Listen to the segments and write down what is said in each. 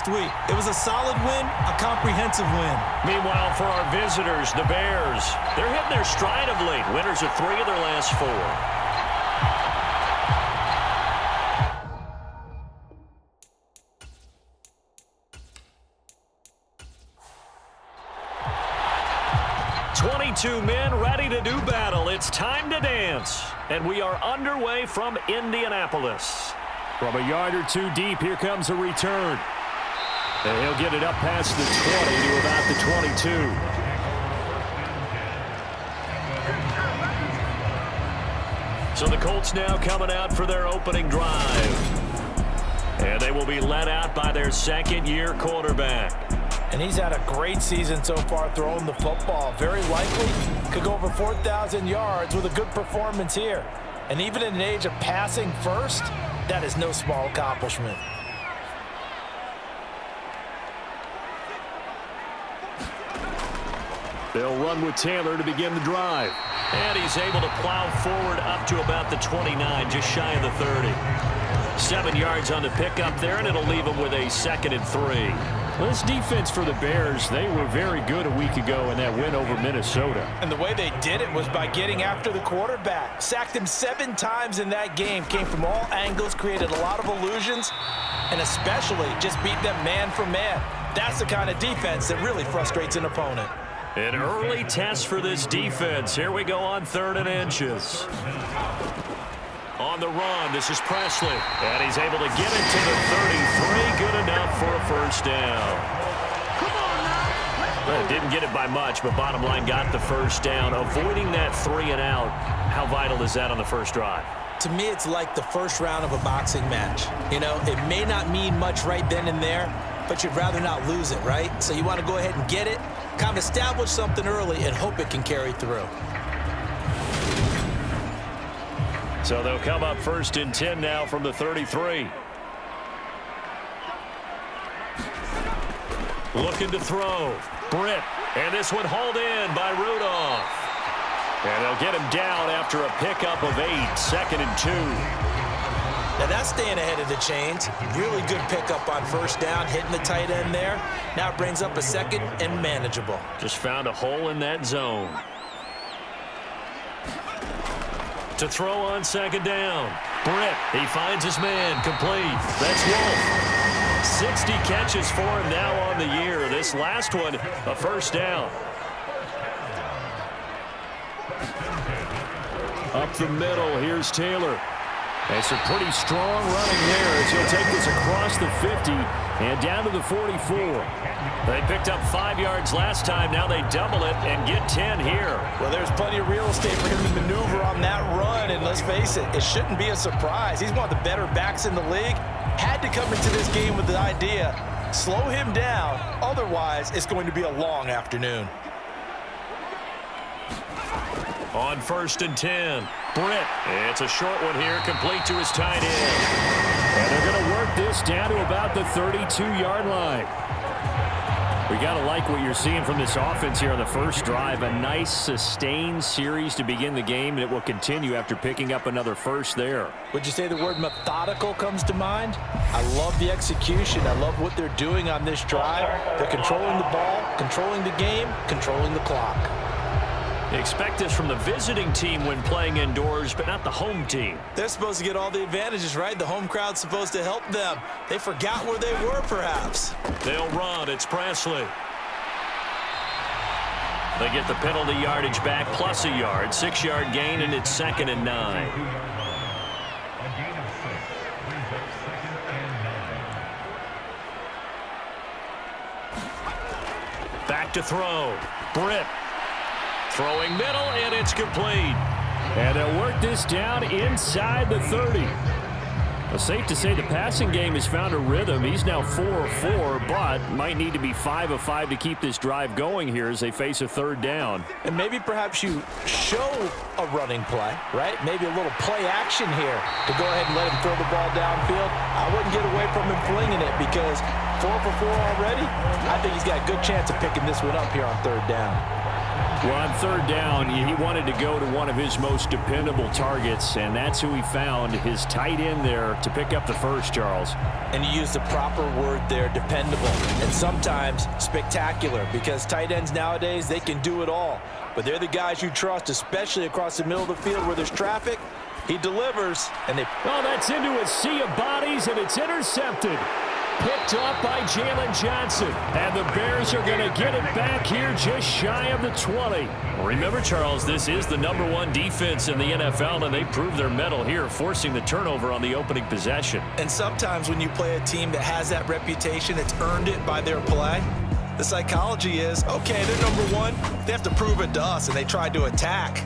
last week. It was a solid win, a comprehensive win. Meanwhile, for our visitors, the Bears, they're hitting their stride of late. Winners of 3 of their last 4. Two men ready to do battle. It's time to dance. And we are underway from Indianapolis. From a yard or 2 deep, here comes a return. And he'll get it up past the 20 to about the 22. So the Colts now coming out for their opening drive. And they will be led out by their second-year quarterback. And he's had a great season so far throwing the football. Very likely could go over 4,000 yards with a good performance here. And even in an age of passing first, that is no small accomplishment. They'll run with Taylor to begin the drive. And he's able to plow forward up to about the 29, just shy of the 30. 7 yards on the pickup there, and it'll leave him with a 2nd and 3. Well, this defense for the Bears, they were very good a week ago in that win over Minnesota. And the way they did it was by getting after the quarterback. Sacked him 7 times in that game. Came from all angles, created a lot of illusions, and especially just beat them man for man. That's the kind of defense that really frustrates an opponent. An early test for this defense. Here we go on 3rd and inches. On the run, this is Presley. And he's able to get it to the 33. Good enough for a first down. Well, didn't get it by much, but bottom line got the first down. Avoiding that 3 and out. How vital is that on the first drive? To me, it's like the first round of a boxing match. You know, it may not mean much right then and there, but you'd rather not lose it, right? So you want to go ahead and get it, kind of establish something early, and hope it can carry through. So they'll come up 1st and 10 now from the 33. Looking to throw. Britt. And this one hauled in by Rudolph. And they'll get him down after a pickup of 8. 2nd and 2. Now that's staying ahead of the chains. Really good pickup on first down, hitting the tight end there. Now it brings up a 2nd and manageable. Just found a hole in that zone. To throw on 2nd down. Britt, he finds his man, complete. That's Wolf. 60 catches for him now on the year. This last one, a first down. Up the middle, here's Taylor. And some pretty strong running there as he'll take this across the 50 and down to the 44. They picked up 5 yards last time. Now they double it and get 10 here. Well, there's plenty of real estate for him to maneuver on that run. And let's face it, it shouldn't be a surprise. He's one of the better backs in the league. Had to come into this game with the idea, slow him down. Otherwise, it's going to be a long afternoon. On 1st and 10, Britt. It's a short one here, complete to his tight end. And they're going to work this down to about the 32-yard line. We got to like what you're seeing from this offense here on the first drive. A nice, sustained series to begin the game, and it will continue after picking up another first there. Would you say the word methodical comes to mind? I love the execution. I love what they're doing on this drive. They're controlling the ball, controlling the game, controlling the clock. Expect this from the visiting team when playing indoors, but not the home team. They're supposed to get all the advantages, right? The home crowd's supposed to help them. They forgot where they were, perhaps. They'll run. It's Presley. They get the penalty yardage back plus a yard. 6-yard gain, and it's 2nd and 9. Back to throw. Britt. Throwing middle, and it's complete. And they'll work this down inside the 30. Well, safe to say the passing game has found a rhythm. He's now 4 of 4, but might need to be 5 of 5 to keep this drive going here as they face a 3rd down. And maybe perhaps you show a running play, right? Maybe a little play action here to go ahead and let him throw the ball downfield. I wouldn't get away from him flinging it because 4 for 4 already. I think he's got a good chance of picking this one up here on 3rd down. Well, on third down, he wanted to go to one of his most dependable targets, and that's who he found, his tight end there, to pick up the first, Charles. And you use the proper word there, dependable, and sometimes spectacular, because tight ends nowadays, they can do it all. But they're the guys you trust, especially across the middle of the field where there's traffic. He delivers, and they... Oh, that's into a sea of bodies, and it's intercepted. Picked up by Jalen Johnson. And the Bears are going to get it back here just shy of the 20. Remember, Charles, this is the #1 defense in the NFL, and they prove their mettle here, forcing the turnover on the opening possession. And sometimes when you play a team that has that reputation, it's earned it by their play. The psychology is, okay, they're #1. They have to prove it to us, and they tried to attack.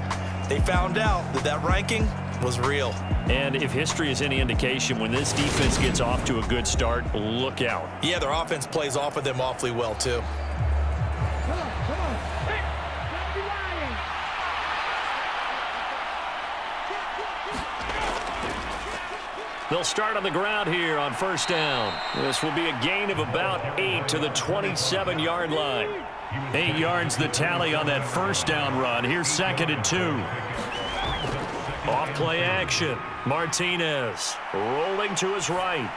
They found out that that ranking was real. And if history is any indication, when this defense gets off to a good start, look out. Yeah, their offense plays off of them awfully well, too. They'll start on the ground here on first down. This will be a gain of about 8 to the 27-yard line. 8 yards the tally on that first down run. Here's 2nd and 2. Off play action. Martinez rolling to his right.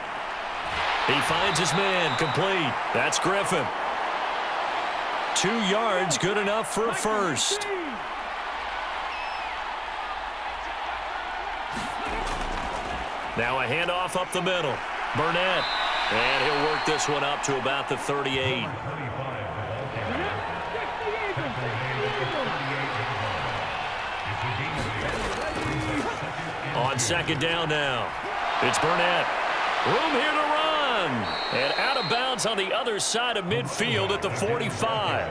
He finds his man complete. That's Griffin. 2 yards, good enough for a first. Now a handoff up the middle. Burnett. And he'll work this one up to about the 38. On 2nd down now. It's Burnett. Room here to run. And out of bounds on the other side of midfield at the 45.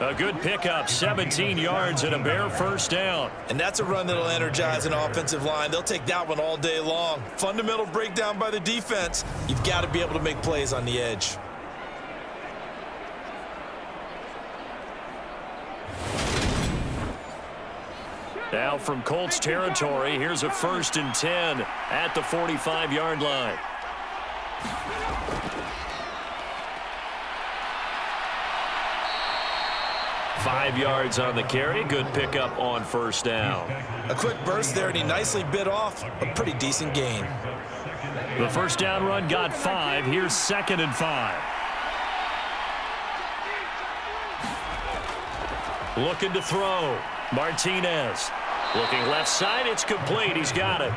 A good pickup, 17 yards and a Bear first down. And that's a run that'll energize an offensive line. They'll take that one all day long. Fundamental breakdown by the defense. You've got to be able to make plays on the edge. Now from Colts territory, here's a 1st and 10 at the 45-yard line. Five yards on the carry. Good pickup on first down. A quick burst there, and he nicely bit off a pretty decent gain. The first down run got 5. Here's 2nd and 5. Looking to throw. Martinez. Looking left side. It's complete. He's got it.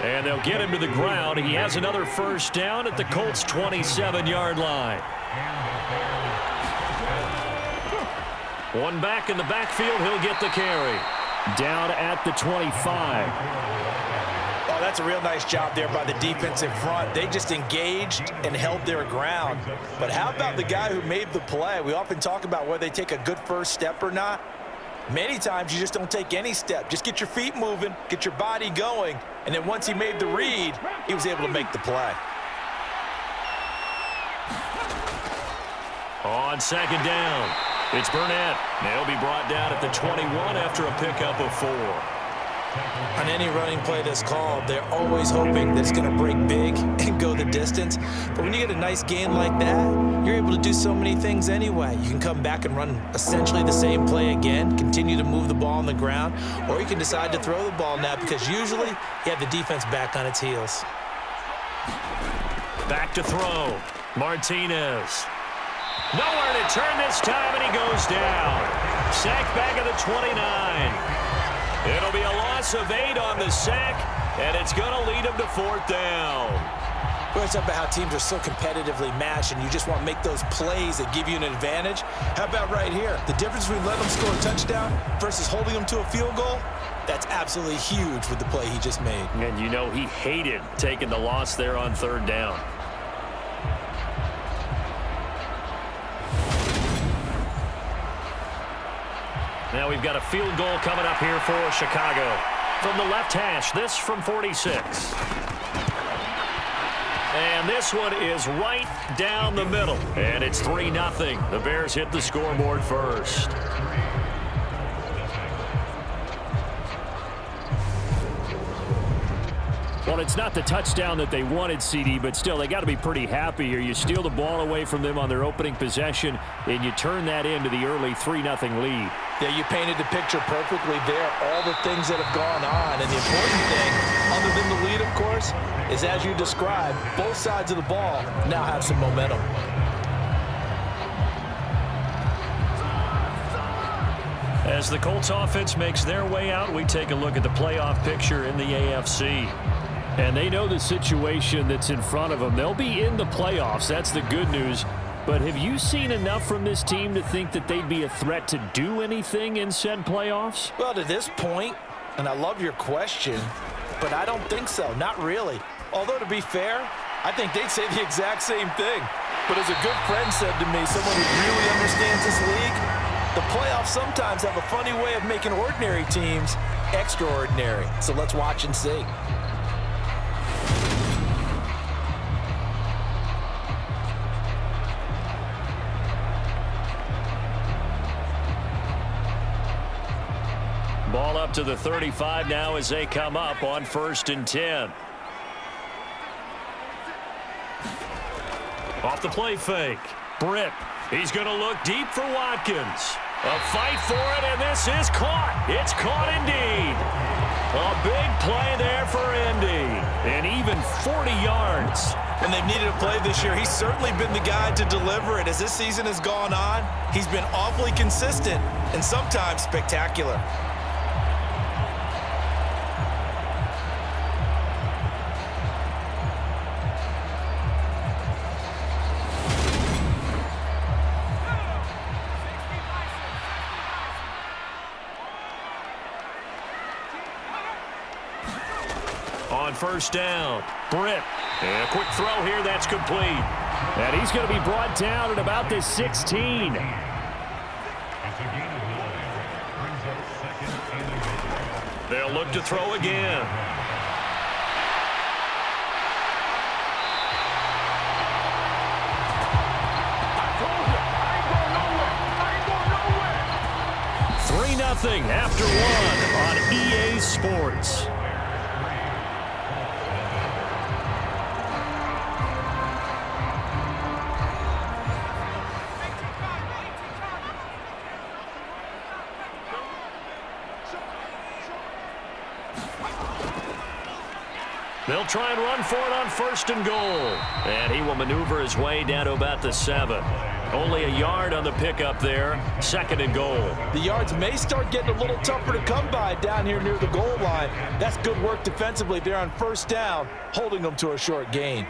And they'll get him to the ground. He has another first down at the Colts' 27-yard line. One back in the backfield. He'll get the carry. Down at the 25. Oh, that's a real nice job there by the defensive front. They just engaged and held their ground. But how about the guy who made the play? We often talk about whether they take a good first step or not. Many times you just don't take any step. Just get your feet moving, get your body going, and then once he made the read, he was able to make the play. On 2nd down, it's Burnett. He'll be brought down at the 21 after a pickup of 4. On any running play that's called, they're always hoping that it's going to break big and go the distance. But when you get a nice gain like that, you're able to do so many things anyway. You can come back and run essentially the same play again, continue to move the ball on the ground, or you can decide to throw the ball now because usually you have the defense back on its heels. Back to throw. Martinez. Nowhere to turn this time, and he goes down. Sack back at the 29. It'll be a loss of 8 on the sack, and it's going to lead him to 4th down. We're talking about how teams are so competitively matched, and you just want to make those plays that give you an advantage. How about right here? The difference between letting them score a touchdown versus holding them to a field goal, that's absolutely huge with the play he just made. And you know he hated taking the loss there on 3rd down. Now we've got a field goal coming up here for Chicago. From the left hash, this from 46. And this one is right down the middle. And it's 3-0. The Bears hit the scoreboard first. Well, it's not the touchdown that they wanted, CD, but still, they got to be pretty happy here. You steal the ball away from them on their opening possession, and you turn that into the early 3-0 lead. Yeah, you painted the picture perfectly there, all the things that have gone on. And the important thing, other than the lead, of course, is as you described, both sides of the ball now have some momentum. As the Colts offense makes their way out, we take a look at the playoff picture in the AFC. And they know the situation that's in front of them. They'll be in the playoffs. That's the good news. But have you seen enough from this team to think that they'd be a threat to do anything in said playoffs? Well, to this point, and I love your question, but I don't think so. Not really. Although, to be fair, I think they'd say the exact same thing. But as a good friend said to me, someone who really understands this league, the playoffs sometimes have a funny way of making ordinary teams extraordinary. So let's watch and see. Ball up to the 35 now as they come up on 1st and 10. Off the play fake. Britt. He's going to look deep for Watkins. A fight for it, and this is caught. It's caught indeed. A big play there for Indy. And even 40 yards. When they've needed a play this year, he's certainly been the guy to deliver it. As this season has gone on, he's been awfully consistent and sometimes spectacular. On 1st down, Britt. And a quick throw here, that's complete. And he's going to be brought down at about the 16. They'll look to throw again. I 3-0 after one on EA Sports. They'll try and run for it on 1st and goal. And he will maneuver his way down to about the 7. Only a yard on the pickup there. 2nd and goal. The yards may start getting a little tougher to come by down here near the goal line. That's good work defensively there on 1st down, holding them to a short gain.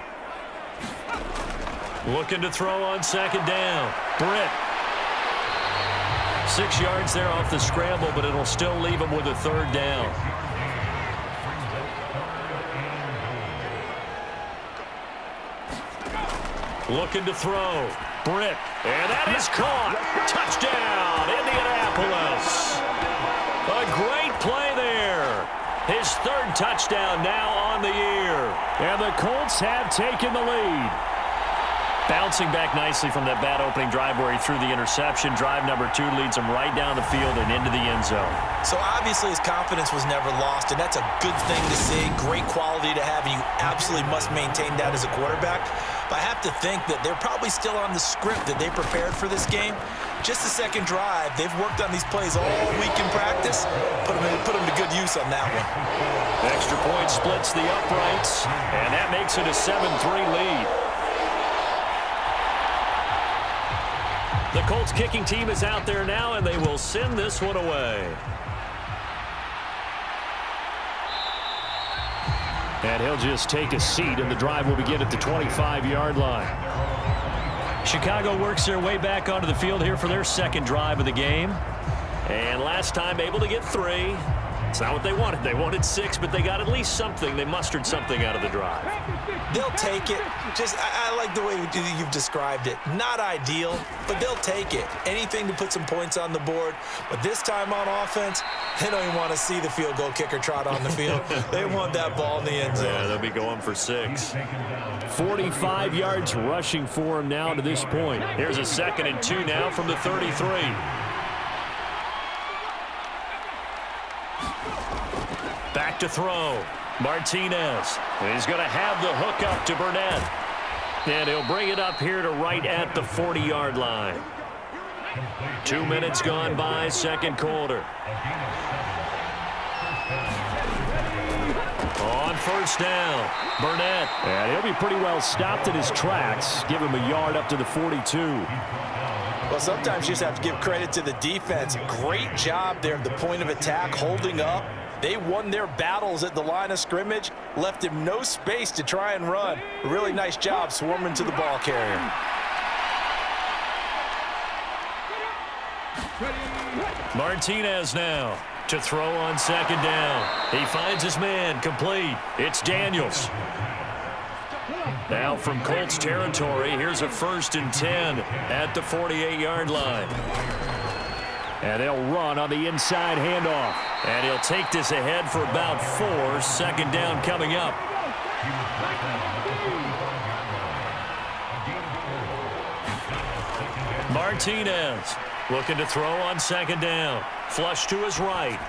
Looking to throw on 2nd down. Britt. 6 yards there off the scramble, but it'll still leave him with a 3rd down. Looking to throw. Britt. And that is caught. Touchdown, Indianapolis. A great play there. His 3rd touchdown now on the year. And the Colts have taken the lead. Bouncing back nicely from that bad opening drive where he threw the interception. Drive number 2 leads him right down the field and into the end zone. So obviously his confidence was never lost, and that's a good thing to see. Great quality to have, and you absolutely must maintain that as a quarterback. But I have to think that they're probably still on the script that they prepared for this game. Just the 2nd drive, they've worked on these plays all week in practice. Put them to good use on that one. Extra point splits the uprights, and that makes it a 7-3 lead. The Colts kicking team is out there now, and they will send this one away. And he'll just take a seat, and the drive will begin at the 25-yard line. Chicago works their way back onto the field here for their 2nd drive of the game. And last time able to get 3. It's not what they wanted. They wanted 6, but they got at least something. They mustered something out of the drive. They'll take it. I like the way you've described it. Not ideal, but they'll take it. Anything to put some points on the board. But this time on offense, they don't even want to see the field goal kicker trot on the field. They want that ball in the end zone. Yeah, they'll be going for 6. 45 yards rushing for him now to this point. Here's a 2nd and 2 now from the 33. Back to throw. Martinez. And he's going to have the hook up to Burnett. And he'll bring it up here to right at the 40-yard line. 2 minutes gone by, second quarter. On first down, Burnett. And he'll be pretty well stopped in his tracks. Give him a yard up to the 42. Well, sometimes you just have to give credit to the defense. Great job there at the point of attack, holding up. They won their battles at the line of scrimmage, left him no space to try and run. A really nice job swarming to the ball carrier. Martinez now to throw on second down. He finds his man, complete. It's Daniels. Now from Colts territory, here's a 1st and 10 at the 48-yard line. And they'll run on the inside handoff. And he'll take this ahead for about 4. Second down coming up. Martinez looking to throw on second down. Flush to his right.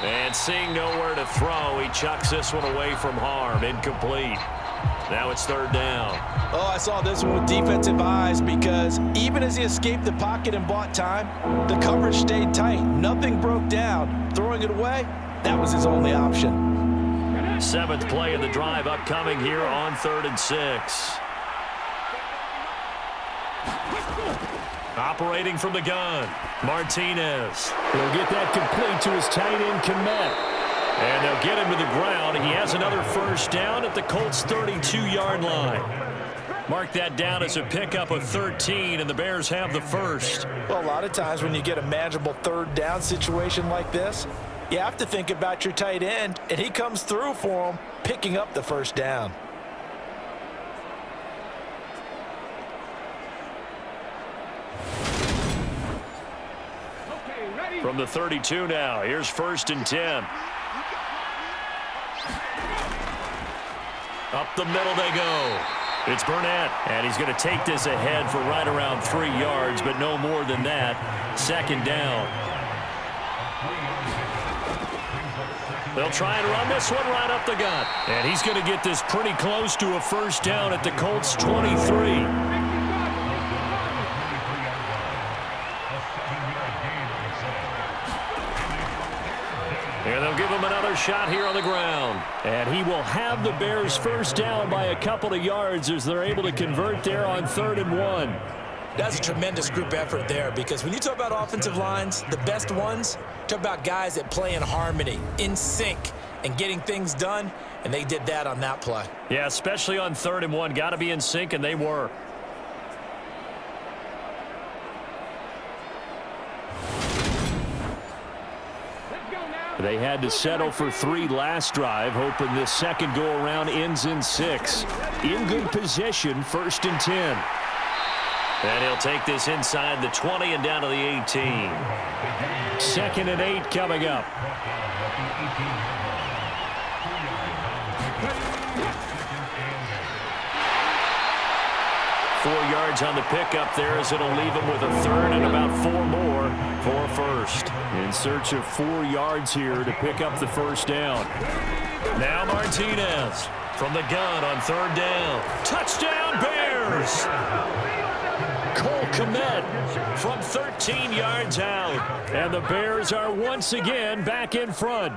And seeing nowhere to throw, he chucks this one away from harm. Incomplete. Now it's third down. Oh, I saw this one with defensive eyes because even as he escaped the pocket and bought time, the coverage stayed tight. Nothing broke down. Throwing it away, that was his only option. 7th play of the drive upcoming here on 3rd and 6. Operating from the gun, Martinez. He'll get that complete to his tight end, Komet. And they'll get him to the ground. He has another first down at the Colts' 32-yard line. Mark that down as a pickup of 13, and the Bears have the first. Well, a lot of times when you get a manageable third down situation like this, you have to think about your tight end, and he comes through for him, picking up the first down. From the 32 now, here's 1st and 10. Up the middle they go. It's Burnett, and he's going to take this ahead for right around 3 yards, but no more than that. Second down. They'll try and run this one right up the gut. And he's going to get this pretty close to a first down at the Colts' 23. And they'll give him another shot here on the ground. And he will have the Bears first down by a couple of yards as they're able to convert there on 3rd and 1. That's a tremendous group effort there because when you talk about offensive lines, the best ones, talk about guys that play in harmony, in sync, and getting things done, and they did that on that play. Yeah, especially on 3rd and 1. Got to be in sync, and they were. They had to settle for 3 last drive, hoping this second go-around ends in 6. In good position, 1st and 10. And he'll take this inside the 20 and down to the 18. 2nd and 8 coming up. Four yards on the pickup there as it'll leave him with a 3rd and about 4 more for a first. In search of 4 yards here to pick up the first down. Now Martinez from the gun on 3rd down. Touchdown Bears! Cole Komet from 13 yards out. And the Bears are once again back in front.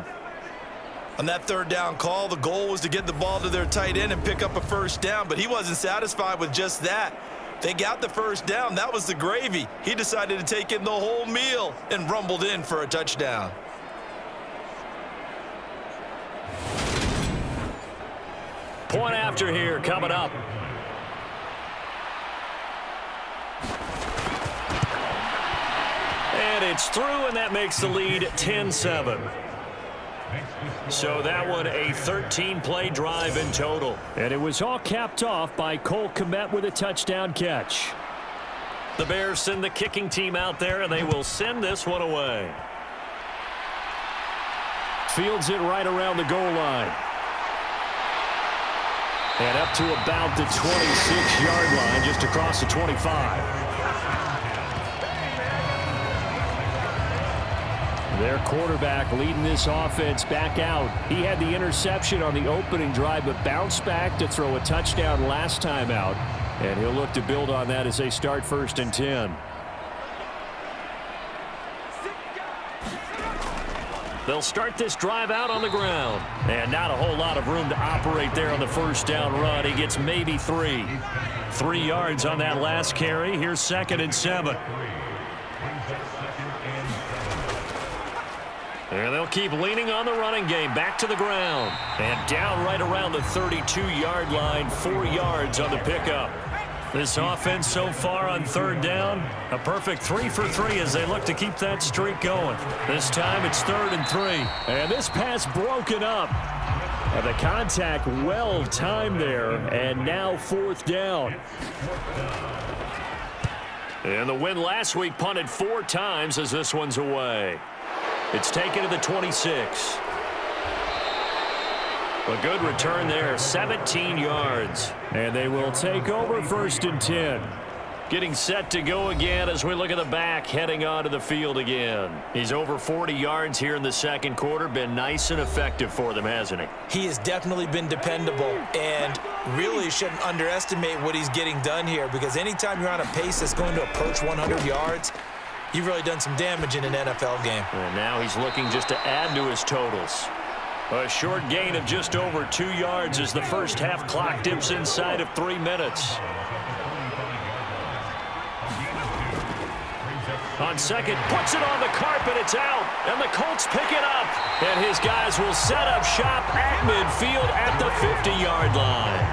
On that 3rd down call, the goal was to get the ball to their tight end and pick up a first down, but he wasn't satisfied with just that. They got the first down. That was the gravy. He decided to take in the whole meal and rumbled in for a touchdown. Point after here coming up. And it's through, and that makes the lead 10-7. So that one a 13-play drive in total. And it was all capped off by Cole Komet with a touchdown catch. The Bears send the kicking team out there, and they will send this one away. Fields it right around the goal line. And up to about the 26-yard line, just across the 25. Their quarterback leading this offense back out. He had the interception on the opening drive, but bounced back to throw a touchdown last time out. And he'll look to build on that as they start 1st and 10. They'll start this drive out on the ground. And not a whole lot of room to operate there on the 1st down run. He gets maybe 3. 3 yards on that last carry. Here's 2nd and 7. And they'll keep leaning on the running game. Back to the ground. And down right around the 32-yard line. 4 yards on the pickup. This offense so far on 3rd down, a perfect 3 for 3 as they look to keep that streak going. This time it's 3rd and 3. And this pass broken up. And the contact well timed there. And now 4th down. And the win last week punted 4 times as this one's away. It's taken to the 26. A good return there, 17 yards. And they will take over 1st and 10. Getting set to go again as we look at the back heading onto the field again. He's over 40 yards here in the 2nd quarter. Been nice and effective for them, hasn't he? He has definitely been dependable and really shouldn't underestimate what he's getting done here, because anytime you're on a pace that's going to approach 100 yards, you've really done some damage in an NFL game. And now he's looking just to add to his totals. A short gain of just over 2 yards as the first half clock dips inside of 3 minutes. On 2nd, puts it on the carpet, it's out, and the Colts pick it up. And his guys will set up shop at midfield at the 50-yard line.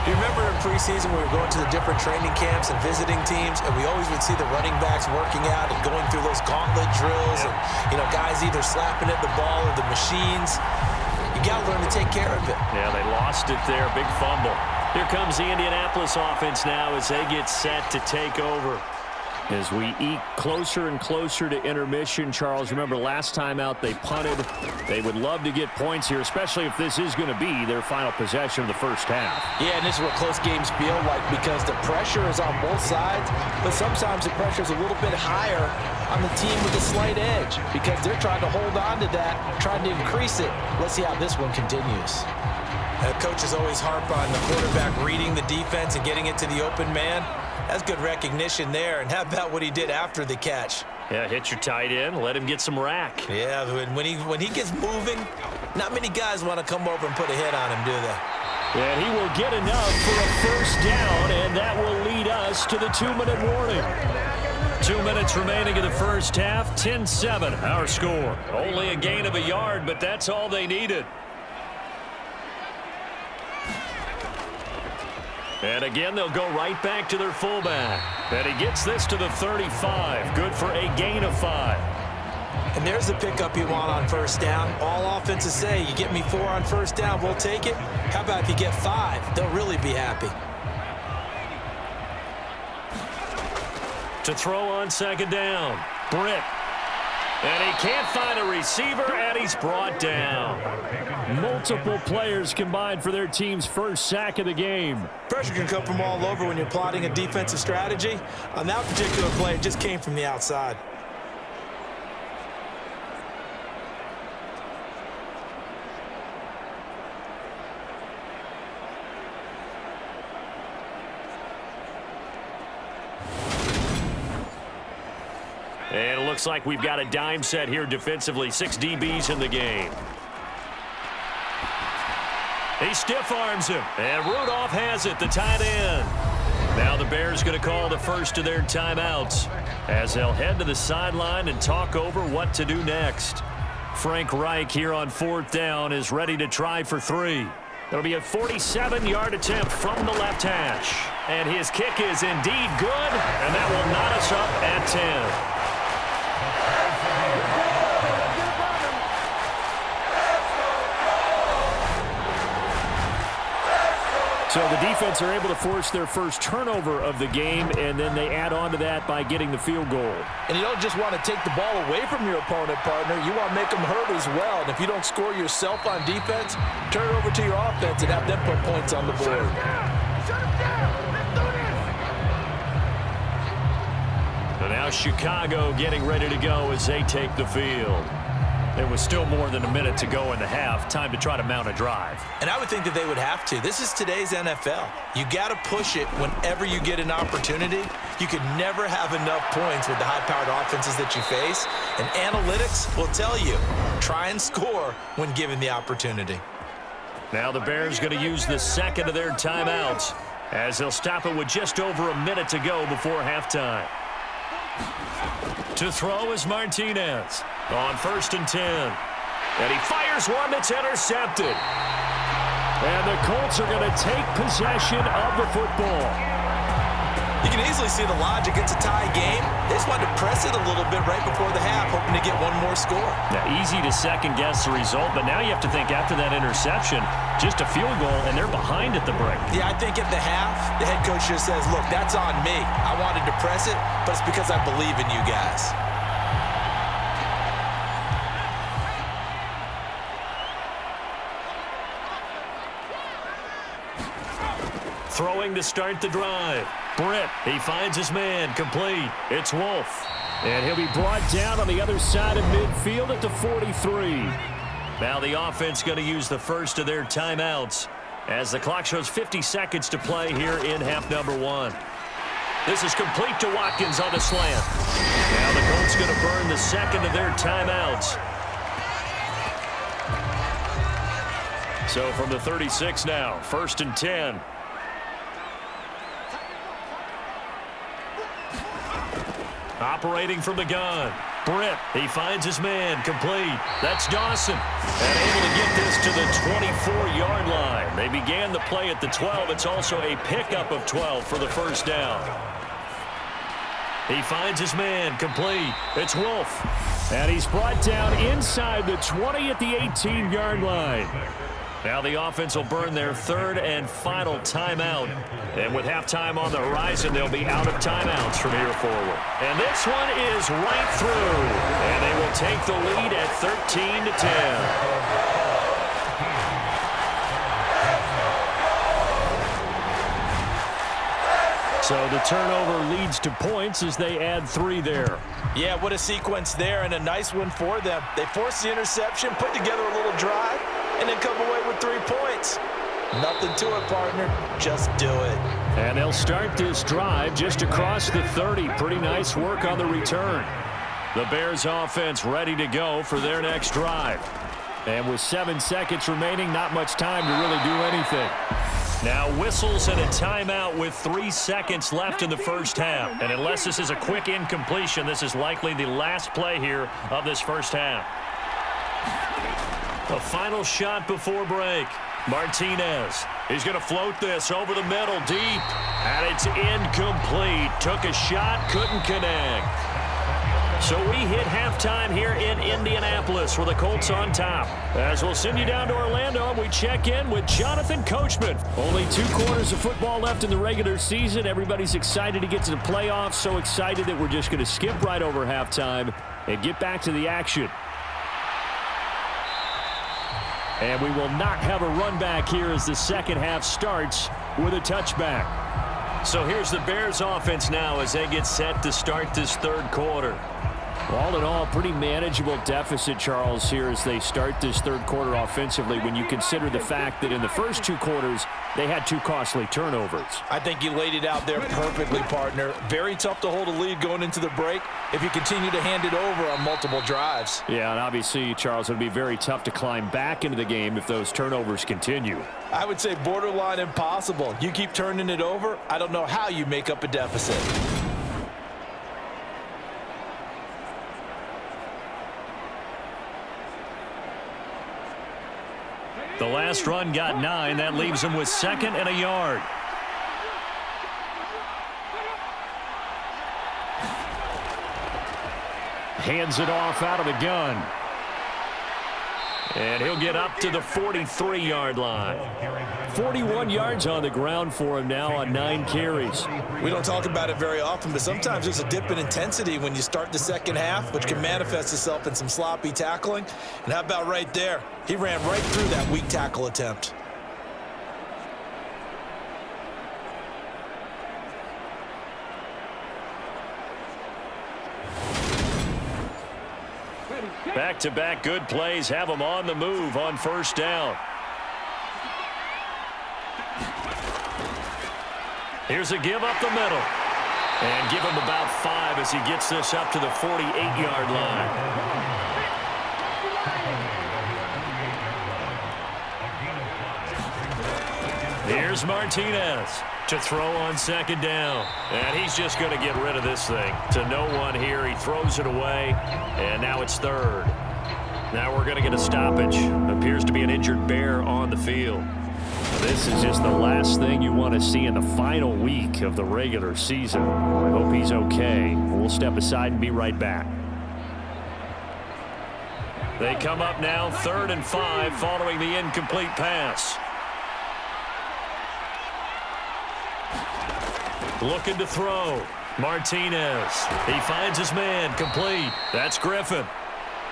You remember in preseason we were going to the different training camps and visiting teams, and we always would see the running backs working out and going through those gauntlet drills, and guys either slapping at the ball or the machines. You got to learn to take care of it. Yeah, they lost it there. Big fumble. Here comes the Indianapolis offense now as they get set to take over. As we eke closer and closer to intermission, Charles, remember last time out they punted. They would love to get points here, especially if this is going to be their final possession of the first half. Yeah, and this is what close games feel like, because the pressure is on both sides, but sometimes the pressure is a little bit higher on the team with a slight edge because they're trying to hold on to that, trying to increase it. Let's see how this one continues. Coaches always harp on the quarterback reading the defense and getting it to the open man. That's good recognition there. And how about what he did after the catch? Yeah, hit your tight end, let him get some rack. Yeah, when he gets moving, not many guys want to come over and put a hit on him, do they? And he will get enough for a first down, and that will lead us to the 2-minute warning. 2 minutes remaining in the first half, 10-7, our score. Only a gain of a yard, but that's all they needed. And again, they'll go right back to their fullback. And he gets this to the 35. Good for a gain of 5. And there's the pickup you want on first down. All offenses say, you get me 4 on first down, we'll take it. How about if you get 5? They'll really be happy. To throw on 2nd down. Britt. And he can't find a receiver, and he's brought down. Multiple players combined for their team's first sack of the game. Pressure can come from all over when you're plotting a defensive strategy. On that particular play, it just came from the outside. And it looks like we've got a dime set here defensively. 6 DBs in the game. He stiff arms him. And Rudolph has it, the tight end. Now the Bears going to call the first of their timeouts as they'll head to the sideline and talk over what to do next. Frank Reich here on 4th down is ready to try for 3. It'll be a 47-yard attempt from the left hash. And his kick is indeed good, and that will knot us up at 10. So the defense are able to force their first turnover of the game, and then they add on to that by getting the field goal. And you don't just want to take the ball away from your opponent, partner. You want to make them hurt as well. And if you don't score yourself on defense, turn it over to your offense and have them put points on the board. So now Now Chicago getting ready to go as they take the field. There was still more than a minute to go in the half. Time to try to mount a drive. And I would think that they would have to. This is today's NFL. You got to push it whenever you get an opportunity. You could never have enough points with the high-powered offenses that you face. And analytics will tell you, try and score when given the opportunity. Now the Bears going to use the second of their timeouts as they'll stop it with just over a minute to go before halftime. To throw is Martinez on 1st and 10. And he fires one that's intercepted. And the Colts are going to take possession of the football. You can easily see the logic. It's a tie game. They just wanted to press it a little bit right before the half, hoping to get one more score. Now, easy to second-guess the result, but now you have to think after that interception, just a field goal, and they're behind at the break. Yeah, I think at the half, the head coach just says, look, that's on me. I wanted to press it, but it's because I believe in you guys. Throwing to start the drive. Britt, he finds his man, complete. It's Wolf. And he'll be brought down on the other side of midfield at the 43. Now the offense going to use the first of their timeouts as the clock shows 50 seconds to play here in half number 1. This is complete to Watkins on the slant. Now the Colts going to burn the second of their timeouts. So from the 36 now, 1st and 10. Operating from the gun. Britt, he finds his man, complete. That's Dawson. And able to get this to the 24-yard line. They began the play at the 12. It's also a pickup of 12 for the first down. He finds his man, complete. It's Wolf. And he's brought down inside the 20 at the 18-yard line. Now the offense will burn their third and final timeout. And with halftime on the horizon, they'll be out of timeouts from here forward. And this one is right through. And they will take the lead at 13-10. So the turnover leads to points as they add 3 there. Yeah, what a sequence there, and a nice one for them. They forced the interception, put together a little drive, and then come away with 3 points. Nothing to it, partner. Just do it. And they'll start this drive just across the 30. Pretty nice work on the return. The Bears offense ready to go for their next drive. And with 7 seconds remaining, not much time to really do anything. Now whistles and a timeout with 3 seconds left in the first half. And unless this is a quick incompletion, this is likely the last play here of this first half. A final shot before break. Martinez is going to float this over the middle deep. And it's incomplete. Took a shot, couldn't connect. So we hit halftime here in Indianapolis with the Colts on top. As we'll send you down to Orlando, we check in with Jonathan Coachman. Only 2 quarters of football left in the regular season. Everybody's excited to get to the playoffs. So excited that we're just going to skip right over halftime and get back to the action. And we will not have a run back here as the second half starts with a touchback. So here's the Bears offense now as they get set to start this third quarter. All in all, pretty manageable deficit, Charles, here as they start this third quarter offensively when you consider the fact that in the first 2 quarters, they had 2 costly turnovers. I think you laid it out there perfectly, partner. Very tough to hold a lead going into the break if you continue to hand it over on multiple drives. Yeah, and obviously, Charles, it would be very tough to climb back into the game if those turnovers continue. I would say borderline impossible. You keep turning it over, I don't know how you make up a deficit. The last run got 9. That leaves them with 2nd and a yard. Hands it off out of the gun. And he'll get up to the 43-yard line. 41 yards on the ground for him now on 9 carries. We don't talk about it very often, but sometimes there's a dip in intensity when you start the second half, which can manifest itself in some sloppy tackling. And how about right there? He ran right through that weak tackle attempt. Back-to-back good plays have them on the move on first down. Here's a give up the middle. And give him about 5 as he gets this up to the 48-yard line. Here's Martinez to throw on second down. And he's just going to get rid of this thing. To no one here. He throws it away. And now it's third. Now we're going to get a stoppage. Appears to be an injured bear on the field. This is just the last thing you want to see in the final week of the regular season. I hope he's okay. We'll step aside and be right back. They come up now 3rd and 5 following the incomplete pass. Looking to throw. Martinez. He finds his man. Complete. That's Griffin.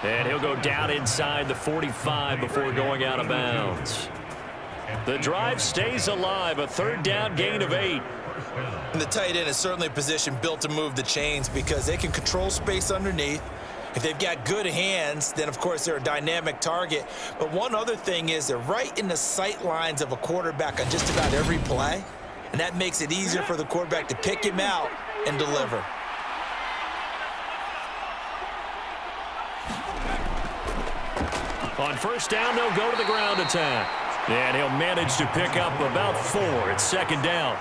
And he'll go down inside the 45 before going out of bounds. The drive stays alive. A 3rd down gain of 8. And the tight end is certainly a position built to move the chains because they can control space underneath. If they've got good hands, then of course they're a dynamic target. But one other thing is they're right in the sight lines of a quarterback on just about every play. And that makes it easier for the quarterback to pick him out and deliver. On first down, they'll go to the ground attack. And he'll manage to pick up about 4. It's 2nd down.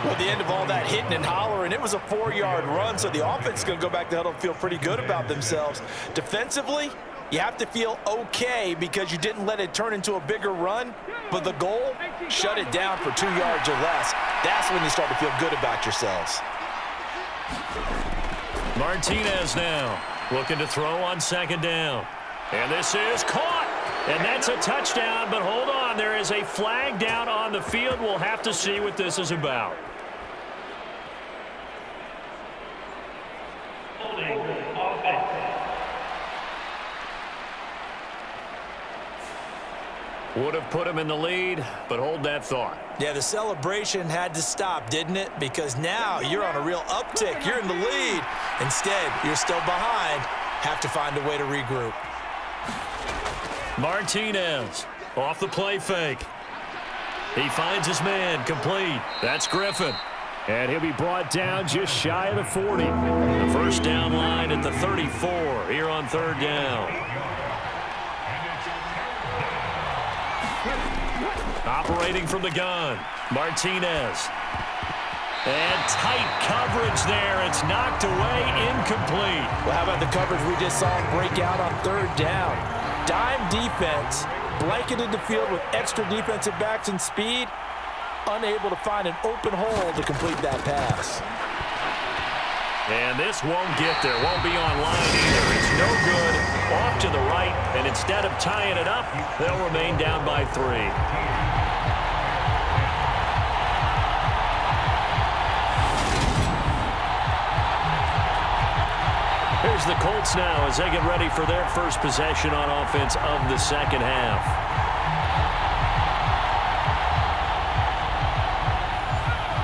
Well, at the end of all that hitting and hollering, it was a 4-yard run, so the offense is going to go back to huddle and feel pretty good about themselves. Defensively, you have to feel okay because you didn't let it turn into a bigger run, but the goal, shut it down for 2 yards or less. That's when you start to feel good about yourselves. Martinez now looking to throw on 2nd down. And this is caught. And that's a touchdown, but hold on. There is a flag down on the field. We'll have to see what this is about. Would have put him in the lead, but hold that thought. Yeah, the celebration had to stop, didn't it? Because now you're on a real uptick. You're in the lead. Instead, you're still behind. Have to find a way to regroup. Martinez off the play fake. He finds his man. Complete. That's Griffin. And he'll be brought down just shy of the 40. The first down line at the 34 here on 3rd down. Operating from the gun, Martinez. And tight coverage there. It's knocked away, incomplete. Well, how about the coverage we just saw him break out on 3rd down? Dime defense, blanketed the field with extra defensive backs and speed, unable to find an open hole to complete that pass. And this won't get there, won't be on line either. It's no good, off to the right, and instead of tying it up, they'll remain down by 3. Here's the Colts now as they get ready for their first possession on offense of the 2nd half.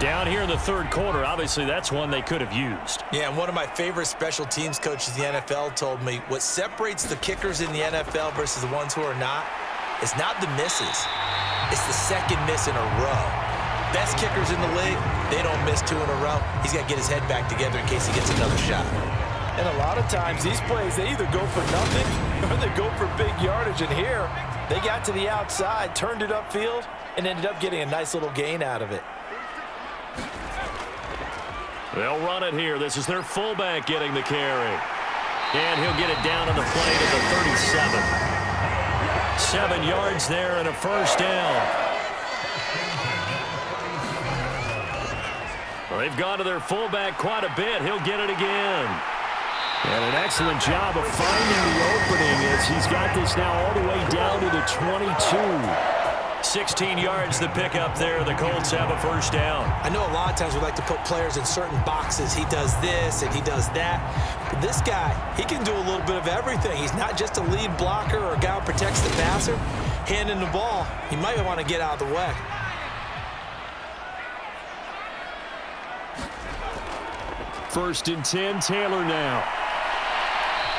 Down here in the 3rd quarter, obviously that's one they could have used. Yeah, and one of my favorite special teams coaches in the NFL told me what separates the kickers in the NFL versus the ones who are not is not the misses. It's the 2nd miss in a row. Best kickers in the league, they don't miss 2 in a row. He's got to get his head back together in case he gets another shot. And a lot of times, these plays, they either go for nothing or they go for big yardage. And here, they got to the outside, turned it upfield, and ended up getting a nice little gain out of it. They'll run it here. This is their fullback getting the carry. And he'll get it down on the play to the 37. 7 yards there and a first down. Well, they've gone to their fullback quite a bit. He'll get it again. And an excellent job of finding the opening as he's got this now all the way down to the 22. 16 yards the pickup there. The Colts have a first down. I know a lot of times we like to put players in certain boxes. He does this and he does that. But this guy, he can do a little bit of everything. He's not just a lead blocker or a guy who protects the passer. Handing the ball, he might want to get out of the way. First and 10, Taylor now.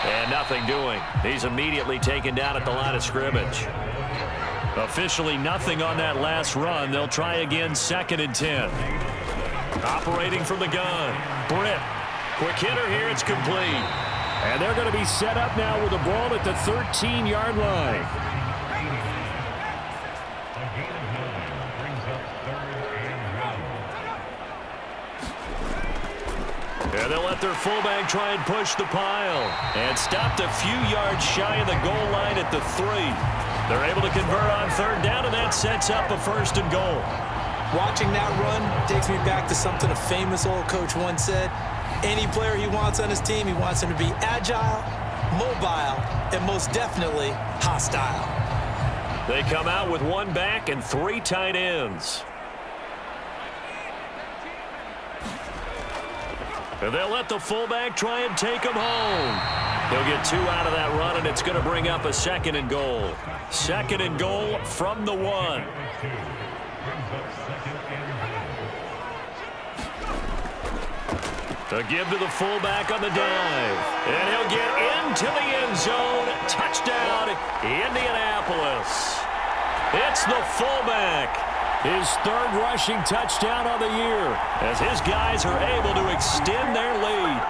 And nothing doing. He's immediately taken down at the line of scrimmage. Officially nothing on that last run. They'll try again 2nd and 10. Operating from the gun. Britt. Quick hitter here. It's complete. And they're going to be set up now with the ball at the 13-yard line. And they'll let their fullback try and push the pile. And stopped a few yards shy of the goal line at the 3. They're able to convert on 3rd down, and that sets up a 1st and goal. Watching that run takes me back to something a famous old coach once said. Any player he wants on his team, he wants him to be agile, mobile, and most definitely hostile. They come out with 1 back and 3 tight ends. And they'll let the fullback try and take him home. He'll get 2 out of that run, and it's going to bring up a 2nd and goal. 2nd and goal from the 1. A give to the fullback on the dive. And he'll get into the end zone. Touchdown, Indianapolis. It's the fullback. His 3rd rushing touchdown of the year, as his guys are able to extend their lead.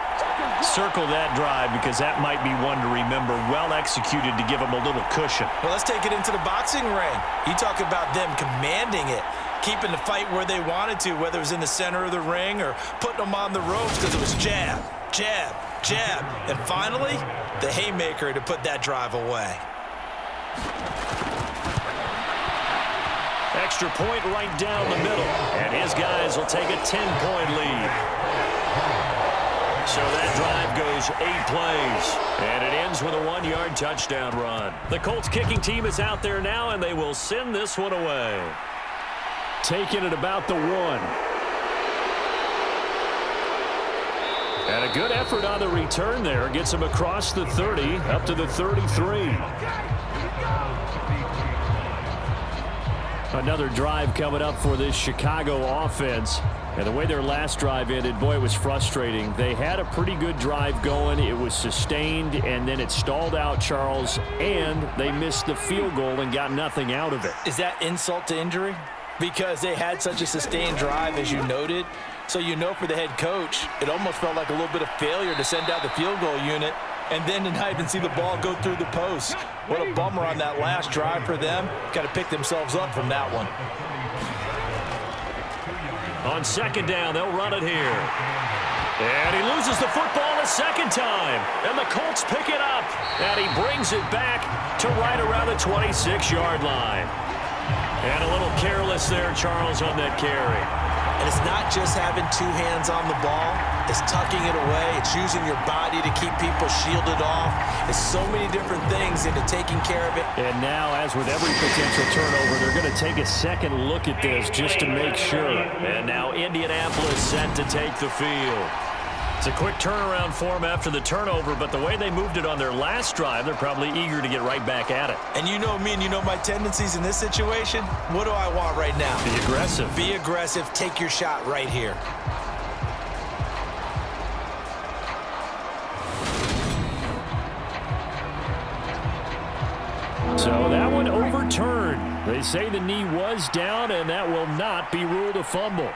Circle that drive because that might be one to remember. Well executed to give them a little cushion. Well, let's take it into the boxing ring. You talk about them commanding it, keeping the fight where they wanted to, whether it was in the center of the ring or putting them on the ropes because it was jab, jab, jab. And finally, the haymaker to put that drive away. Extra point right down the middle. And his guys will take a 10-point lead. So that drive goes 8 plays. And it ends with a 1-yard touchdown run. The Colts kicking team is out there now, and they will send this one away. Taking it about the 1. And a good effort on the return there. Gets him across the 30, up to the 33. Another drive coming up for this Chicago offense. And the way their last drive ended, boy, it was frustrating. They had a pretty good drive going. It was sustained, and then it stalled out, Charles, and they missed the field goal and got nothing out of it. Is that insult to injury? Because they had such a sustained drive, as you noted. So you know for the head coach, it almost felt like a little bit of failure to send out the field goal unit and then to not even see the ball go through the post. What a bummer on that last drive for them. Got to pick themselves up from that one. On 2nd down, they'll run it here. And he loses the football a 2nd time. And the Colts pick it up. And he brings it back to right around the 26-yard line. And a little careless there, Charles, on that carry. And it's not just having 2 hands on the ball. It's tucking it away. It's using your body to keep people shielded off. It's so many different things into taking care of it. And now, as with every potential turnover, they're going to take a second look at this just to make sure. And now Indianapolis set to take the field. It's a quick turnaround for them after the turnover, but the way they moved it on their last drive, they're probably eager to get right back at it. And you know me and you know my tendencies in this situation. What do I want right now? Be aggressive. Be aggressive. Take your shot right here. So that one overturned. They say the knee was down, and that will not be ruled a fumble.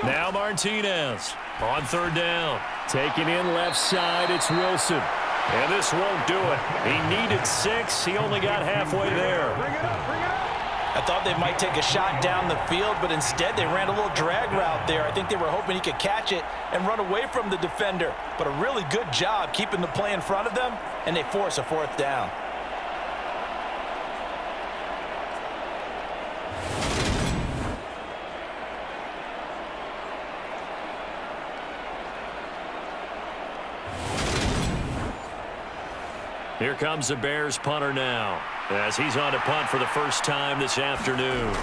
Now Martinez on 3rd down. Taking in left side, it's Wilson. And this won't do it. He needed 6. He only got halfway there. I thought they might take a shot down the field, but instead they ran a little drag route there. I think they were hoping he could catch it and run away from the defender. But a really good job keeping the play in front of them, and they force a 4th down. Here comes the Bears punter now, as he's on to punt for the first time this afternoon.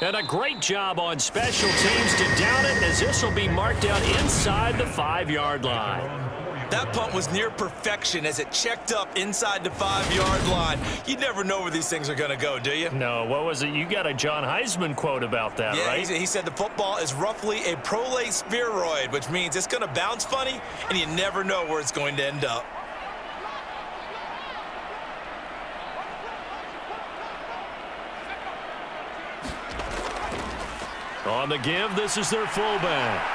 And a great job on special teams to down it, as this will be marked out inside the 5-yard line. That punt was near perfection as it checked up inside the 5-yard line. You never know where these things are going to go, do you? No, what was it? You got a John Heisman quote about that, right? Yeah, he said the football is roughly a prolate spheroid, which means it's going to bounce funny, and you never know where it's going to end up. On the give, this is their fullback.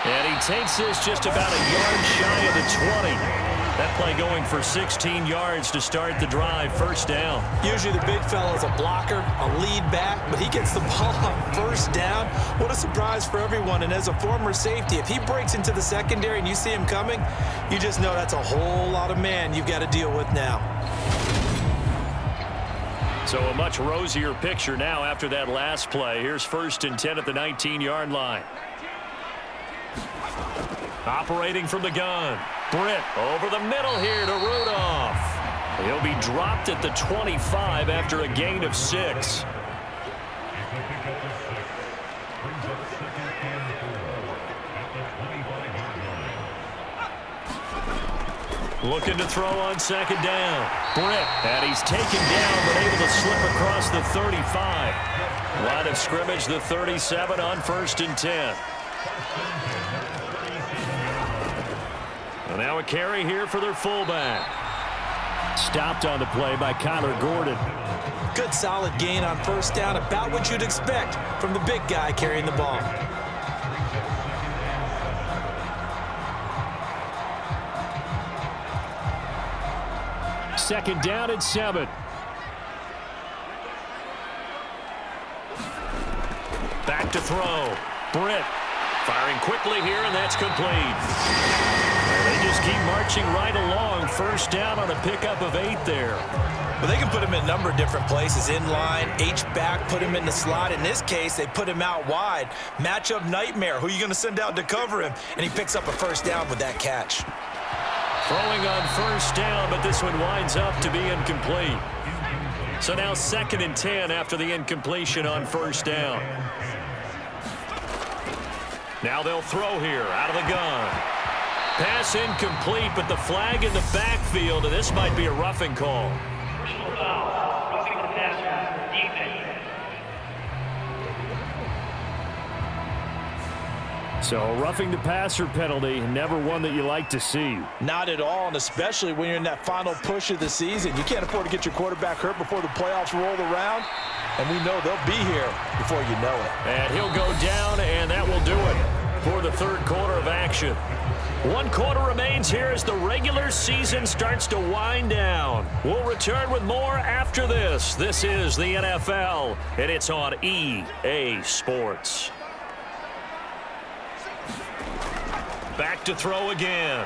And he takes this just about a yard shy of the 20. That play going for 16 yards to start the drive, first down. Usually the big fella is a blocker, a lead back, but he gets the ball on first down. What a surprise for everyone. And as a former safety, if he breaks into the secondary and you see him coming, you just know that's a whole lot of man you've got to deal with now. So a much rosier picture now after that last play. Here's 1st and 10 at the 19-yard line. Operating from the gun. Britt over the middle here to Rudolph. He'll be dropped at the 25 after a gain of 6. Looking to throw on 2nd down. Britt, and he's taken down but able to slip across the 35. Line of scrimmage, the 37 on 1st and 10. And now a carry here for their fullback. Stopped on the play by Kyler Gordon. Good solid gain on first down, about what you'd expect from the big guy carrying the ball. Second down and 7. Back to throw. Britt firing quickly here, and that's complete. They just keep marching right along. First down on a pickup of 8 there. Well, they can put him in a number of different places. In line, H-back, put him in the slot. In this case, they put him out wide. Matchup nightmare. Who are you going to send out to cover him? And he picks up a first down with that catch. Throwing on first down, but this one winds up to be incomplete. So now 2nd and 10 after the incompletion on first down. Now they'll throw here out of the gun. Pass incomplete, but the flag in the backfield, and this might be a roughing call. Personal foul, roughing the passer, defense. So a roughing the passer penalty, never one that you like to see. Not at all, and especially when you're in that final push of the season. You can't afford to get your quarterback hurt before the playoffs roll around, and we know they'll be here before you know it. And he'll go down, and that will do it for the 3rd quarter of action. 1 quarter remains here as the regular season starts to wind down. We'll return with more after this. This is the NFL, and it's on EA Sports. Back to throw again.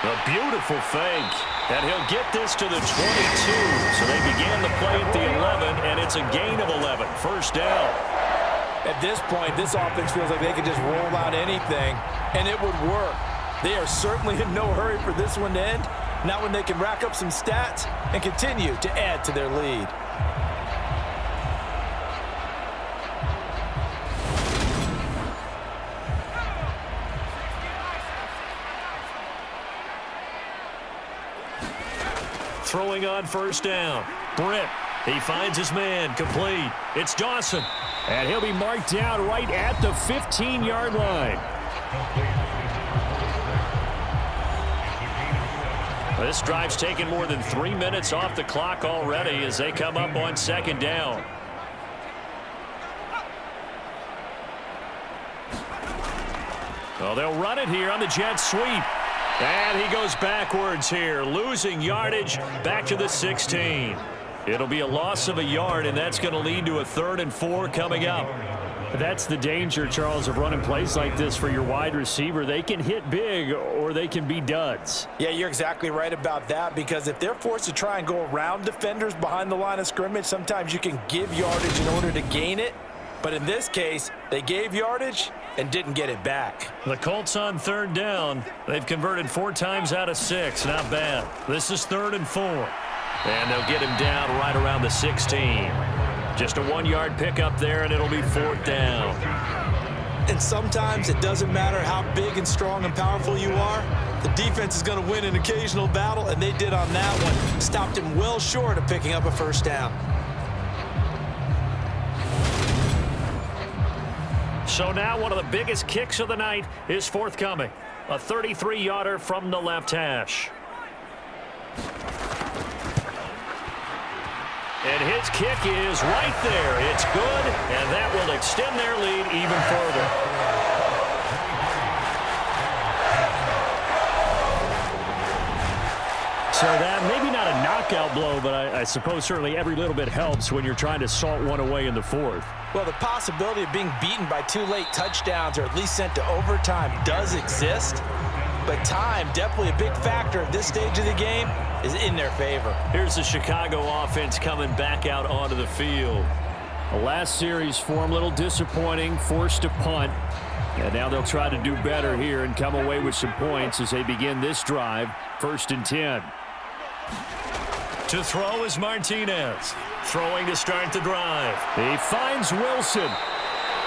A beautiful fake. And he'll get this to the 22. So they began the play at the 11, and it's a gain of 11. First down. At this point, this offense feels like they could just roll out anything, and it would work. They are certainly in no hurry for this one to end. Not when they can rack up some stats and continue to add to their lead. Throwing on first down. Britt, he finds his man, complete. It's Dawson. And he'll be marked down right at the 15-yard line. This drive's taken more than 3 minutes off the clock already as they come up on 2nd down. Well, they'll run it here on the jet sweep. And he goes backwards here, losing yardage back to the 16. It'll be a loss of a yard, and that's going to lead to a 3rd and 4 coming up. That's the danger, Charles, of running plays like this for your wide receiver. They can hit big or they can be duds. Yeah, you're exactly right about that, because if they're forced to try and go around defenders behind the line of scrimmage, sometimes you can give yardage in order to gain it. But in this case, they gave yardage and didn't get it back. The Colts on 3rd down. They've converted 4 times out of 6. Not bad. This is 3rd and 4. And they'll get him down right around the 16. Just a 1-yard pickup there, and it'll be 4th down. And sometimes it doesn't matter how big and strong and powerful you are. The defense is going to win an occasional battle, and they did on that one. Stopped him well short of picking up a first down. So now one of the biggest kicks of the night is forthcoming. A 33-yarder from the left hash. And his kick is right there. It's good, and that will extend their lead even further. So that maybe not a knockout blow, but I suppose certainly every little bit helps when you're trying to salt one away in the fourth. Well, the possibility of being beaten by 2 late touchdowns or at least sent to overtime does exist. But time, definitely a big factor at this stage of the game, is in their favor. Here's the Chicago offense coming back out onto the field. The last series for them, a little disappointing, forced to punt. And now they'll try to do better here and come away with some points as they begin this drive, 1st and 10. To throw is Martinez. Throwing to start the drive. He finds Wilson.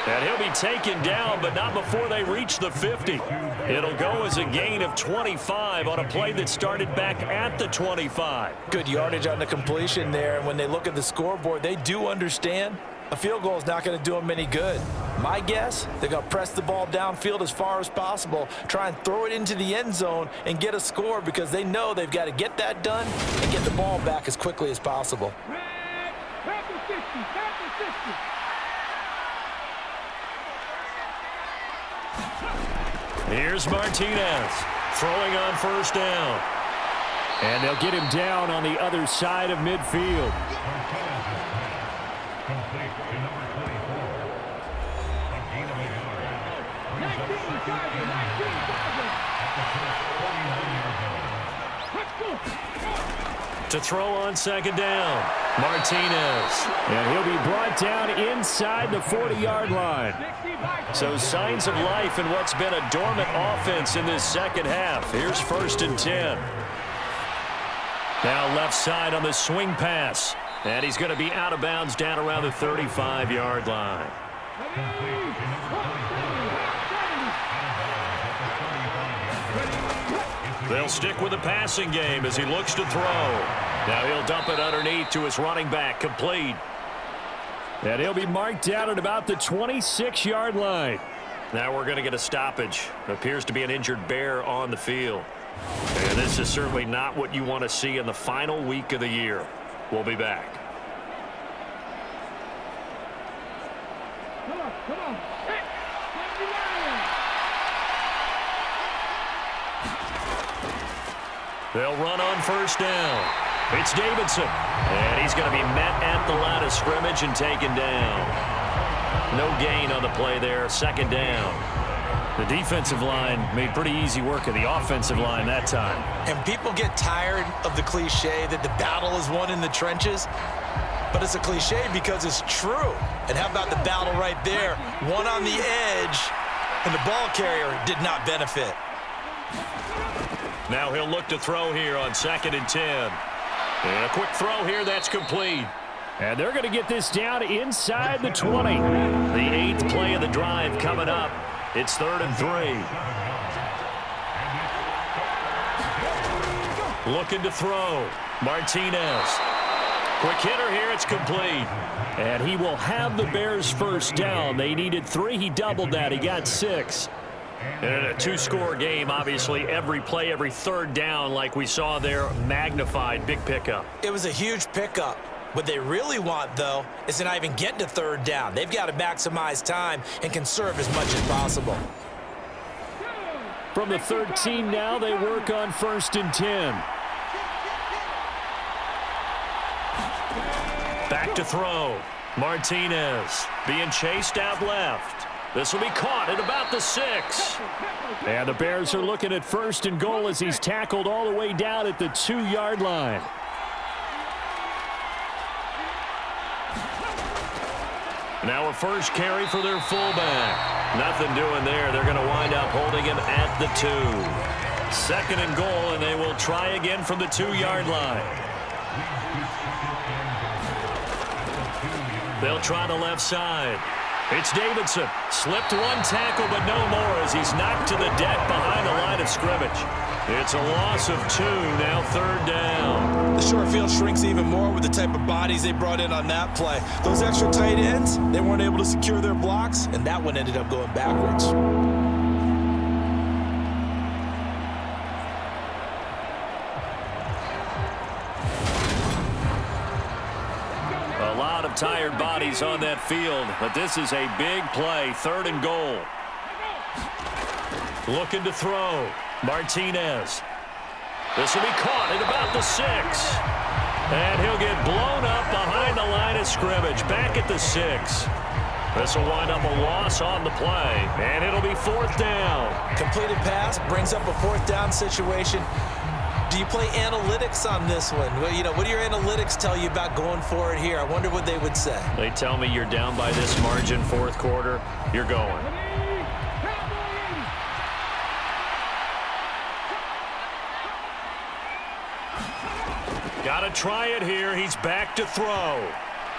And he'll be taken down, but not before they reach the 50. It'll go as a gain of 25 on a play that started back at the 25. Good yardage on the completion there, and when they look at the scoreboard, they do understand a field goal is not going to do them any good. My guess, they're going to press the ball downfield as far as possible, try and throw it into the end zone and get a score because they know they've got to get that done and get the ball back as quickly as possible. Here's Martinez throwing on first down. And they'll get him down on the other side of midfield. To throw on second down, Martinez. And he'll be brought down inside the 40-yard line. So signs of life in what's been a dormant offense in this second half. Here's 1st and 10. Now left side on the swing pass. And he's going to be out of bounds down around the 35-yard line. They'll stick with the passing game as he looks to throw. Now he'll dump it underneath to his running back, complete. And he'll be marked down at about the 26-yard line. Now we're going to get a stoppage. Appears to be an injured bear on the field. And this is certainly not what you want to see in the final week of the year. We'll be back. Come on. They'll run on first down. It's Davidson. And he's going to be met at the line of scrimmage and taken down. No gain on the play there. Second down. The defensive line made pretty easy work of the offensive line that time. And people get tired of the cliche that the battle is won in the trenches. But it's a cliche because it's true. And how about the battle right there? One on the edge, and the ball carrier did not benefit. Now he'll look to throw here on 2nd and 10. And a quick throw here that's complete. And they're going to get this down inside the 20. The 8th play of the drive coming up. It's 3rd and 3. Looking to throw. Martinez. Quick hitter here. It's complete. And he will have the Bears first down. They needed 3. He doubled that. He got 6. And in a 2-score game, obviously, every play, every third down, like we saw there, magnified. Big pickup. It was a huge pickup. What they really want, though, is to not even get to 3rd down. They've got to maximize time and conserve as much as possible. From the 13 now, they work on 1st and 10. Back to throw. Martinez being chased out left. This will be caught at about the 6. And the Bears are looking at 1st and goal as he's tackled all the way down at the 2-yard line. Now a first carry for their fullback. Nothing doing there. They're going to wind up holding him at the 2. 2nd and goal, and they will try again from the 2-yard line. They'll try the left side. It's Davidson. Slipped one tackle, but no more as he's knocked to the deck behind the line of scrimmage. It's a loss of 2, now 3rd down. The short field shrinks even more with the type of bodies they brought in on that play. Those extra tight ends, they weren't able to secure their blocks, and that one ended up going backwards. A lot of tired bodies on that field, but this is a big play, 3rd and goal. Looking to throw. Martinez. This will be caught at about the 6. And he'll get blown up behind the line of scrimmage, back at the 6. This will wind up a loss on the play, and it'll be 4th down. Completed pass brings up a 4th down situation. Do you play analytics on this one? Well, you know, what do your analytics tell you about going for it here? I wonder what they would say. They tell me you're down by this margin 4th quarter, you're going. Got to try it here. He's back to throw.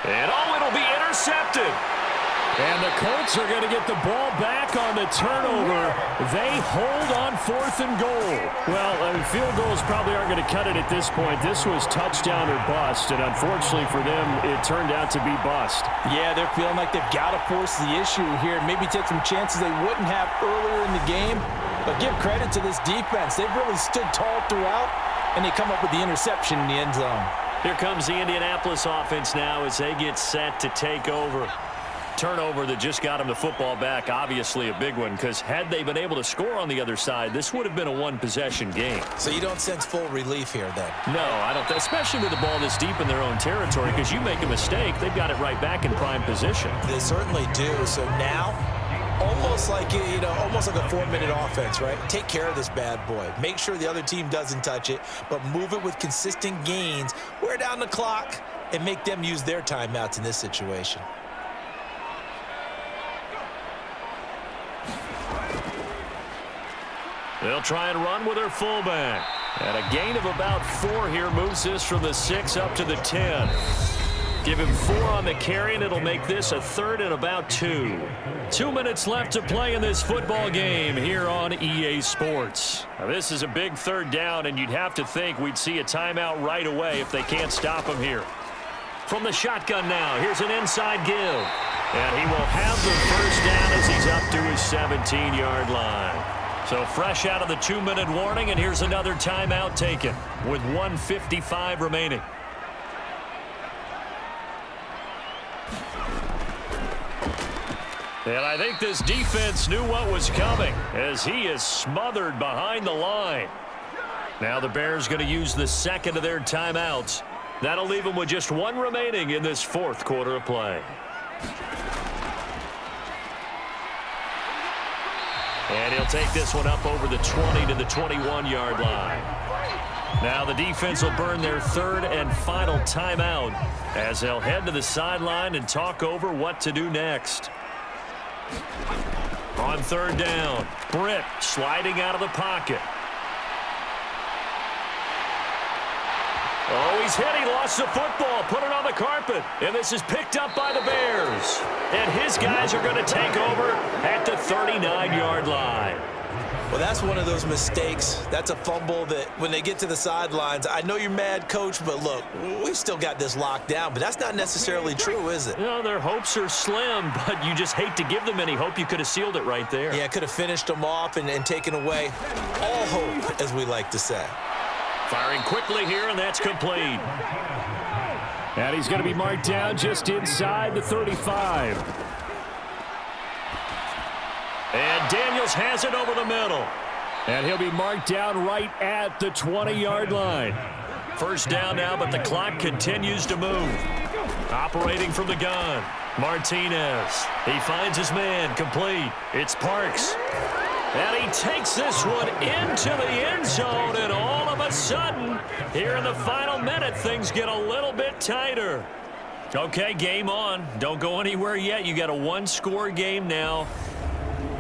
And, oh, it'll be intercepted. And the Colts are going to get the ball back on the turnover. They hold on 4th and goal. Well, field goals probably aren't going to cut it at this point. This was touchdown or bust, and unfortunately for them, it turned out to be bust. Yeah, they're feeling like they've got to force the issue here and maybe take some chances they wouldn't have earlier in the game. But give credit to this defense. They've really stood tall throughout, and they come up with the interception in the end zone. Here comes the Indianapolis offense now as they get set to take over. Turnover that just got them the football back, obviously a big one, because had they been able to score on the other side, this would have been a one-possession game. So you don't sense full relief here then? No, I don't, especially with the ball this deep in their own territory, because you make a mistake, they've got it right back in prime position. They certainly do. So now, almost like a 4-minute offense, right? Take care of this bad boy. Make sure the other team doesn't touch it, but move it with consistent gains, wear down the clock, and make them use their timeouts in this situation. They'll try and run with their fullback. And a gain of about 4 here moves this from the 6 up to the 10. Give him 4 on the carry, and it'll make this a 3rd and about 2. 2 minutes left to play in this football game here on EA Sports. Now, this is a big 3rd down, and you'd have to think we'd see a timeout right away if they can't stop him here. From the shotgun now, here's an inside give. And he will have the 1st down as he's up to his 17-yard line. So fresh out of the 2-minute warning, and here's another timeout taken with 1:55 remaining. And I think this defense knew what was coming as he is smothered behind the line. Now the Bears going to use the 2nd of their timeouts. That'll leave them with just 1 remaining in this 4th quarter of play. And he'll take this one up over the 20 to the 21-yard line. Now the defense will burn their 3rd and final timeout as they'll head to the sideline and talk over what to do next. On 3rd down, Britt sliding out of the pocket. Oh, he's hit. He lost the football. Put it on the carpet. And this is picked up by the Bears. And his guys are going to take over at the 39-yard line. Well, that's one of those mistakes. That's a fumble that when they get to the sidelines, I know you're mad, Coach, but look, we've still got this locked down. But that's not necessarily true, is it? You know, their hopes are slim, but you just hate to give them any hope. You could have sealed it right there. Yeah, could have finished them off and taken away all hope, as we like to say. Firing quickly here, and that's complete. And he's going to be marked down just inside the 35. And Daniels has it over the middle. And he'll be marked down right at the 20-yard line. 1st down now, but the clock continues to move. Operating from the gun, Martinez. He finds his man, complete. It's Parks. And he takes this one into the end zone, and all of a sudden, here in the final minute, things get a little bit tighter. Okay, game on. Don't go anywhere yet. You got a 1-score game now.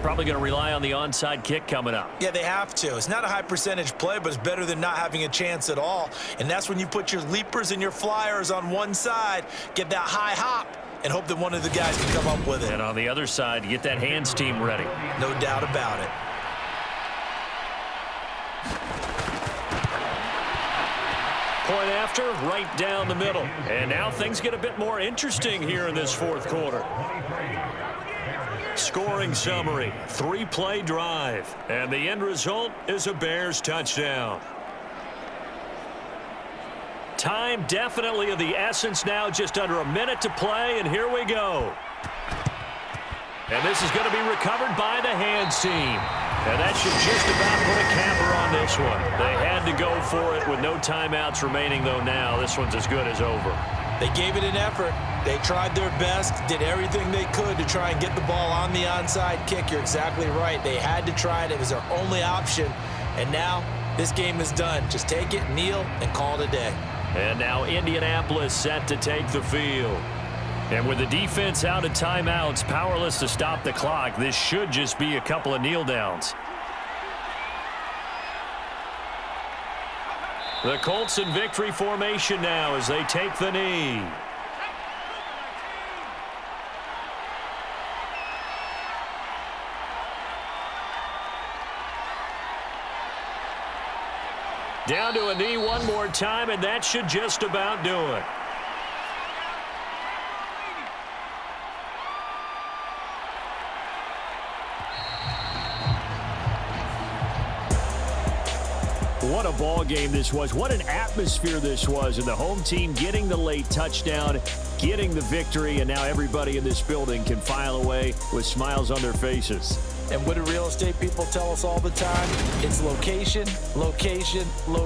Probably going to rely on the onside kick coming up. Yeah, they have to. It's not a high percentage play, but it's better than not having a chance at all. And that's when you put your leapers and your flyers on one side, get that high hop, and hope that one of the guys can come up with it. And on the other side, get that hands team ready. No doubt about it. Point after, right down the middle. And now things get a bit more interesting here in this fourth quarter. Scoring summary, 3-play drive. And the end result is a Bears touchdown. Time definitely of the essence now, just under a minute to play, and here we go. And this is going to be recovered by the hands team. And that should just about put a capper on this one. They had to go for it with no timeouts remaining, though now this one's as good as over. They gave it an effort. They tried their best, did everything they could to try and get the ball on the onside kick. You're exactly right. They had to try it. It was their only option. And now this game is done. Just take it, kneel, and call it a day. And now Indianapolis set to take the field. And with the defense out of timeouts, powerless to stop the clock, this should just be a couple of kneel downs. The Colts in victory formation now as they take the knee. Down to a knee one more time, and that should just about do it. What a ball game this was. What an atmosphere this was. And the home team getting the late touchdown, getting the victory, and now everybody in this building can file away with smiles on their faces. And what do real estate people tell us all the time? It's location, location, location.